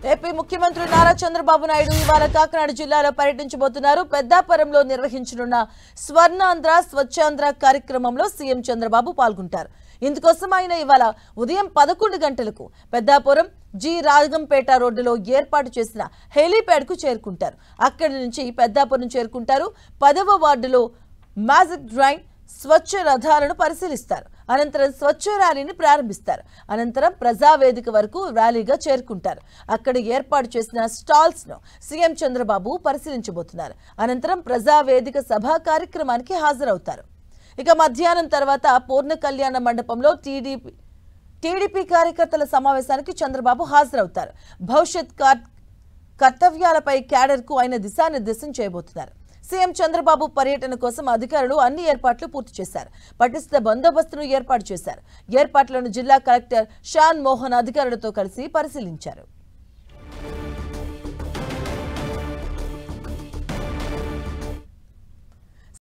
AP ముఖ్యమంత్రి నారా చంద్రబాబు నాయుడు ఇవాళ కాకినాడ జిల్లాలో పర్యటించబోతున్నారు. పెద్దాపురంలో నిర్వహించనున్న స్వర్ణాంధ్ర స్వచ్ఛాంధ్ర కార్యక్రమంలో సీఎం చంద్రబాబు పాల్గొంటారు. ఇందుకోసం ఆయన ఇవాళ ఉదయం 11 గంటలకు పెద్దాపురం జి రాగంపేట రోడ్డులో ఏర్పాటు చేసిన హెలీప్యాడ్ కు చేరుకుంటారు. అక్కడి నుంచి పెద్దాపురం చేరుకుంటారు. 10వ వార్డులో మ్యాజిక్ డ్రైన్ స్వచ్ఛ రథాలను పరిశీలిస్తారు. అనంతరం స్వచ్ఛ ర్యాలీని ప్రారంభిస్తారు. అనంతరం ప్రజావేదిక వరకు ర్యాలీగా చేరుకుంటారు. అక్కడ ఏర్పాటు చేసిన స్టాల్స్ ను సీఎం చంద్రబాబు పరిశీలించబోతున్నారు. అనంతరం ప్రజావేదిక సభా కార్యక్రమానికి హాజరవుతారు. ఇక మధ్యాహ్నం తర్వాత పూర్ణ కళ్యాణ మండపంలో టీడీపీ కార్యకర్తల సమావేశానికి చంద్రబాబు హాజరవుతారు. భవిష్యత్ కర్తవ్యాలపై క్యాడర్ కు ఆయన దిశానిర్దేశం చేయబోతున్నారు. సీఎం చంద్రబాబు పర్యటన కోసం అధికారులు అన్ని ఏర్పాట్లు పూర్తి చేశారు. పటిష్ట బందోబస్తును ఏర్పాటు చేశారు. ఏర్పాట్లను జిల్లా కలెక్టర్ షాన్ మోహన్ అధికారులతో కలిసి పరిశీలించారు.